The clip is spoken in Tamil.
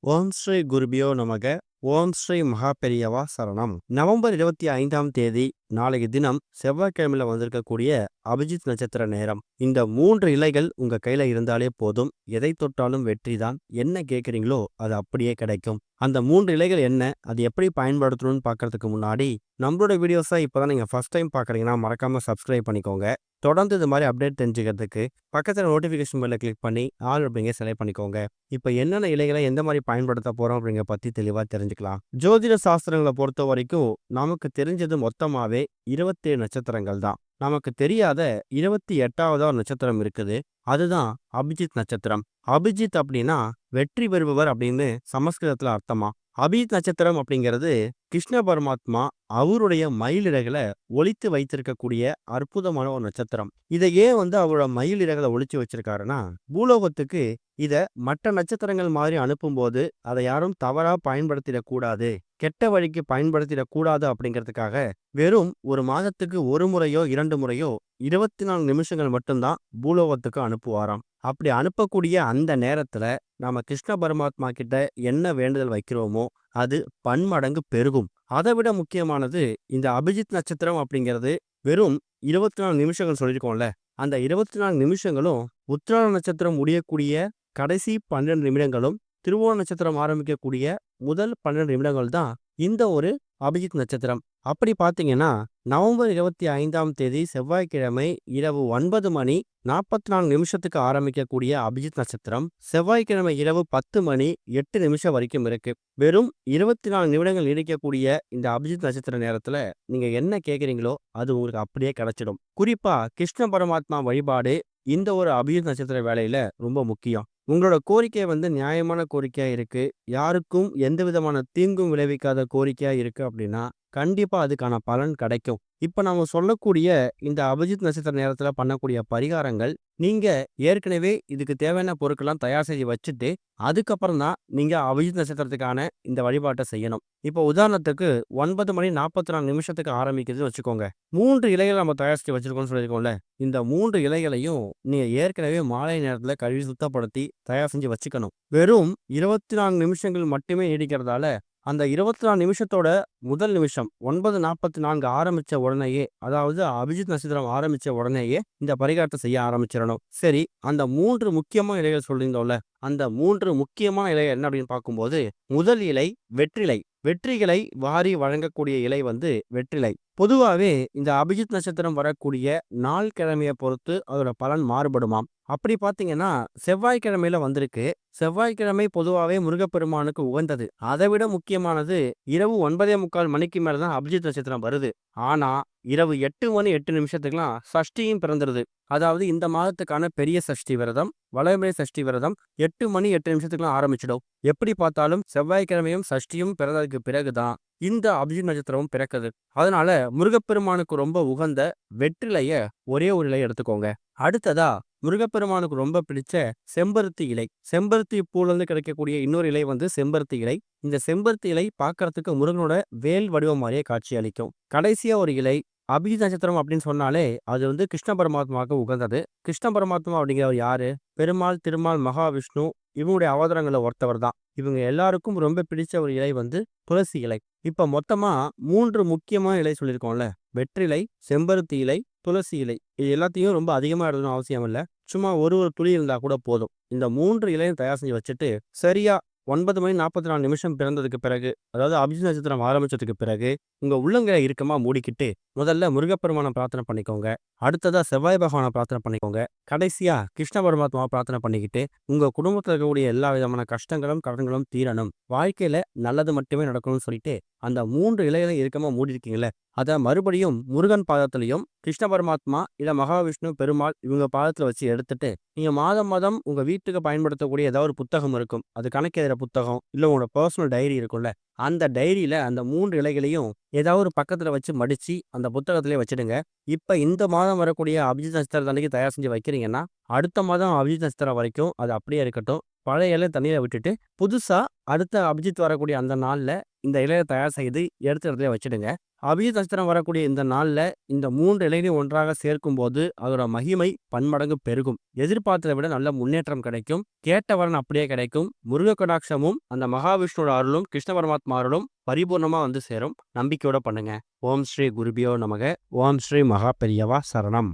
ஓம் ஸ்ரீ குருபியோ நமக. ஓம் ஸ்ரீ மகா பெரியவா சரணம். நவம்பர் 25ஆம் தேதி நாளைய தினம் செவ்வாய்க்கிழமையில வந்திருக்கக்கூடிய அபிஜித் நட்சத்திர நேரம். இந்த 3 இலைகள் உங்க கையில இருந்தாலே போதும். எதை தொட்டாலும் வெற்றிதான். என்ன கேட்குறீங்களோ அது அப்படியே கிடைக்கும். அந்த 3 இலைகள் என்ன, அது எப்படி பயன்படுத்தணும்னு பார்க்கறதுக்கு முன்னாடி நம்மளோட வீடியோஸை இப்போதான் நீங்க ஃபர்ஸ்ட் டைம் பார்க்குறீங்கன்னா மறக்காம சப்ஸ்கிரைப் பண்ணிக்கோங்க. தொடர்ந்து இது மாதிரி அப்டேட் தெரிஞ்சுக்கிறதுக்கு பக்கத்தில் நோட்டிஃபிகேஷன் பெல்லை கிளிக் பண்ணி ஆல் அப்படிங்க செலக்ட் பண்ணிக்கோங்க. இப்போ என்னென்ன இலைகளை எந்த மாதிரி பயன்படுத்த போறோம் அப்படிங்கிற பத்தி தெளிவாக தெரிஞ்சுக்கலாம். ஜோதிட சாஸ்திரங்களை பொறுத்த வரைக்கும் நமக்கு தெரிஞ்சது மொத்தமாவே 27 நட்சத்திரங்கள் தான். நமக்கு தெரியாத 28வது ஒரு நட்சத்திரம் இருக்குது. அதுதான் அபிஜித் நட்சத்திரம். அபிஜித் அப்படின்னா வெற்றி பெறுபவர் அப்படின்னு சமஸ்கிருதத்துல அர்த்தமா. அபிஜித் நட்சத்திரம் அப்படிங்கிறது கிருஷ்ண பரமாத்மா அவருடைய மயிலிறகுல ஒளித்து வைத்திருக்கக்கூடிய அற்புதமான ஒரு நட்சத்திரம். இதை ஏன் அவரோட மயிலிறகுல ஒளிச்சு வச்சிருக்காருன்னா, பூலோகத்துக்கு இத மற்ற நட்சத்திரங்கள் மாதிரி அனுப்பும்போது அதை யாரும் தவறா பயன்படுத்திடக்கூடாது, கெட்ட வழிக்கு பயன்படுத்திடக்கூடாது அப்படிங்கிறதுக்காக வெறும் ஒரு மாதத்துக்கு ஒரு முறையோ 2 முறையோ 24 நிமிஷங்கள் மட்டும்தான் பூலோகத்துக்கு அனுப்புவாராம். அப்படி அனுப்பக்கூடிய அந்த நேரத்துல நாம கிருஷ்ண பரமாத்மா கிட்ட என்ன வேண்டுதல் வைக்கிறோமோ அது பன்மடங்கு பெருகும். அதை விட முக்கியமானது, இந்த அபிஜித் நட்சத்திரம் அப்படிங்கிறது வெறும் 24 நிமிஷங்கள் சொல்லியிருக்கோம்ல, அந்த 24 நிமிஷங்களும் உத்திராட நட்சத்திரம் முடியக்கூடிய கடைசி 12 நிமிடங்களும் திருவோண நட்சத்திரம் ஆரம்பிக்கக்கூடிய முதல் 12 நிமிடங்கள் தான் இந்த ஒரு அபிஜித் நட்சத்திரம். அப்படி பார்த்தீங்கன்னா நவம்பர் 25ஆம் தேதி செவ்வாய்க்கிழமை இரவு 9:44 ஆரம்பிக்கக்கூடிய அபிஜித் நட்சத்திரம் செவ்வாய்க்கிழமை இரவு 10:08 வரைக்கும் இருக்கு. வெறும் 24 நிமிடங்கள் நீடிக்கக்கூடிய இந்த அபிஜித் நட்சத்திர நேரத்துல நீங்க என்ன கேட்குறீங்களோ அது உங்களுக்கு அப்படியே கிடைச்சிடும். குறிப்பா கிருஷ்ண பரமாத்மா வழிபாடு இந்த ஒரு அபிஜித் நட்சத்திர வேலையில ரொம்ப முக்கியம். உங்களோட கோரிக்கை நியாயமான கோரிக்கையா இருக்கு, யாருக்கும் எந்த விதமான தீங்கும் விளைவிக்காத கோரிக்கையா இருக்கு அப்படின்னா கண்டிப்பா அதுக்கான பலன் கிடைக்கும். இப்ப நாம சொல்லக்கூடிய இந்த அபிஜித் நட்சத்திர நேரத்துல பண்ணக்கூடிய பரிகாரங்கள், நீங்க ஏற்கனவே இதுக்கு தேவையான பொருட்கள்லாம் தயார் செஞ்சு வச்சுட்டு அதுக்கப்புறம் தான் நீங்க அபிஜித் நட்சத்திரத்துக்கான இந்த வழிபாட்டை செய்யணும். இப்போ உதாரணத்துக்கு 9:44 ஆரம்பிக்குதுன்னு வச்சுக்கோங்க. 3 இலைகள் நம்ம தயார் செஞ்சு வச்சிருக்கோம்னு சொல்லியிருக்கோம்ல, இந்த 3 இலைகளையும் நீங்க ஏற்கனவே மாலை நேரத்துல கழுவி சுத்தப்படுத்தி தயார் செஞ்சு வச்சுக்கணும். வெறும் 24 நிமிஷங்கள் மட்டுமே நீடிக்கிறதால அந்த 24 நிமிஷத்தோட முதல் நிமிஷம் 9:44 ஆரம்பிச்ச உடனேயே, அதாவது அபிஜித் நட்சத்திரம் ஆரம்பிச்ச உடனேயே இந்த பரிகாரத்தை செய்ய ஆரம்பிச்சிடணும். சரி, அந்த 3 முக்கியமான இலைகள் சொல்லியிருந்தோம்ல, அந்த 3 முக்கியமான இலை என்ன அப்படின்னு பார்க்கும்போது, முதல் இலை வெற்றிலை. வெற்றிகளை வாரி வழங்கக்கூடிய இலை வெற்றிலை. பொதுவாவே இந்த அபிஜித் நட்சத்திரம் வரக்கூடிய நாள் கிழமையை பொறுத்து அதோட பலன் மாறுபடுமாம். அப்படி பார்த்தீங்கன்னா செவ்வாய்க்கிழமையில வந்திருக்கு. செவ்வாய்க்கிழமை பொதுவாவே முருகப்பெருமானுக்கு உகந்தது. அதை விட முக்கியமானது, இரவு 9:45 மணிக்கு மேலதான் அபிஜித் நட்சத்திரம் வருது. ஆனா இரவு 8:08 சஷ்டியும் பிறந்துருது. அதாவது இந்த மாதத்துக்கான பெரிய சஷ்டி விரதம், வளர்பிறை சஷ்டி விரதம் 8:08 ஆரம்பிச்சிடும். எப்படி பார்த்தாலும் செவ்வாய்க்கிழமையும் சஷ்டியும் பிறந்ததுக்கு பிறகுதான் இந்த அபிஜித் நட்சத்திரமும் பிறக்குது. அதனால முருகப்பெருமானுக்கு ரொம்ப உகந்த வெற்றிலைய ஒரே ஒரு இலை எடுத்துக்கோங்க. அடுத்ததா முருகப்பெருமானுக்கு ரொம்ப பிடிச்ச செம்பருத்தி இலை. செம்பருத்தி பூல இருந்து கிடைக்கக்கூடிய இன்னொரு இலை செம்பருத்தி இலை. இந்த செம்பருத்தி இலை பார்க்கறதுக்கு முருகனோட வேல் வடிவம் மாதிரியே காட்சி அளிக்கும். கடைசியா ஒரு இலை. அபிஜித் நட்சத்திரம் அப்படின்னு சொன்னாலே அது கிருஷ்ண பரமாத்மாவுக்கு உகந்தது. கிருஷ்ண பரமாத்மா அப்படிங்கிறவர் யாரு? பெருமாள், திருமால், மகாவிஷ்ணு இவங்களுடைய அவதாரங்களை ஒருத்தவர் தான். இவங்க எல்லாருக்கும் ரொம்ப பிடிச்ச ஒரு இலை துளசி இலை. இப்ப மொத்தமா 3 முக்கியமான இலை சொல்லியிருக்கோம்ல, வெற்றிலை, செம்பருத்தி இலை, துளசி இலை. இது எல்லாத்தையும் ரொம்ப அதிகமா எடுக்கணும் அவசியம் இல்லை. சும்மா ஒரு துளி இருந்தா கூட போதும். இந்த 3 இலையும் தயார் செஞ்சு வச்சுட்டு சரியா 9:44 பிறந்ததுக்கு பிறகு, அதாவது அபிஜித் நட்சத்திரம் ஆரம்பிச்சதுக்கு பிறகு உங்க உள்ளங்கையை இறுக்கமா மூடிக்கிட்டு முதல்ல முருகப்பெருமானை பிரார்த்தனை பண்ணிக்கோங்க. அடுத்ததா செவ்வாய் பகவானை பிரார்த்தனை பண்ணிக்கோங்க. கடைசியா கிருஷ்ண பரமாத்மாவை பிரார்த்தனை பண்ணிக்கிட்டு உங்க குடும்பத்தில் இருக்கக்கூடிய எல்லா விதமான கஷ்டங்களும் கடன்களும் தீரணும், வாழ்க்கையில நல்லது மட்டுமே நடக்கணும்னு சொல்லிட்டு அந்த 3 இலைகளை இறுக்கமா மூடிருக்கீங்கல்ல, அதை மறுபடியும் முருகன் பாதத்திலையும் கிருஷ்ண பரமாத்மா இல்ல மகாவிஷ்ணு, பெருமாள் இவங்க பாதத்துல வச்சு எடுத்துட்டு நீங்க மாதம் மாதம் உங்க வீட்டுக்கு பயன்படுத்தக்கூடிய ஏதாவது ஒரு புத்தகம் இருக்கும், அது கணக்கு எழுதுற புத்தகம் இல்ல உங்களோட பர்சனல் டைரி இருக்கும்ல, அந்த டைரியில அந்த 3 இலைகளையும் ஏதாவது ஒரு பக்கத்துல வச்சு மடிச்சு அந்த புத்தகத்திலே வச்சிடுங்க. இப்ப இந்த மாதம் வரக்கூடிய அபிஜித் நட்சத்திரம் அன்னைக்கு தயார் செஞ்சு வைக்கிறீங்கன்னா அடுத்த மாதம் அபிஜித் நட்சத்திரம் வரைக்கும் அது அப்படியே இருக்கட்டும். பழைய இலைய தண்ணீல விட்டுட்டு, புதுசா அடுத்த அபிஜித் வரக்கூடிய அந்த நாள்ல இந்த இலைய தயார் செய்து எடுத்த இடத்துலயே வச்சுடுங்க. அபிஜித் நட்சத்திரம் வரக்கூடிய இந்த நாள்ல இந்த 3 இலைகளையும் ஒன்றாக சேர்க்கும்போது, அதோட மகிமை பன்மடங்கு பெருகும். எதிர்பார்த்தத விட நல்ல முன்னேற்றம் கிடைக்கும். கேட்ட வரன் அப்படியே கிடைக்கும். முருக கடாட்சமும், அந்த மகாவிஷ்ணுவோட அருளும், கிருஷ்ண பரமாத்மா அருளும் பரிபூர்ணமா வந்து சேரும். நம்பிக்கையோட பண்ணுங்க. ஓம் ஸ்ரீ குருபியோ நமக. ஓம் ஸ்ரீ மகா பெரியவா சரணம்.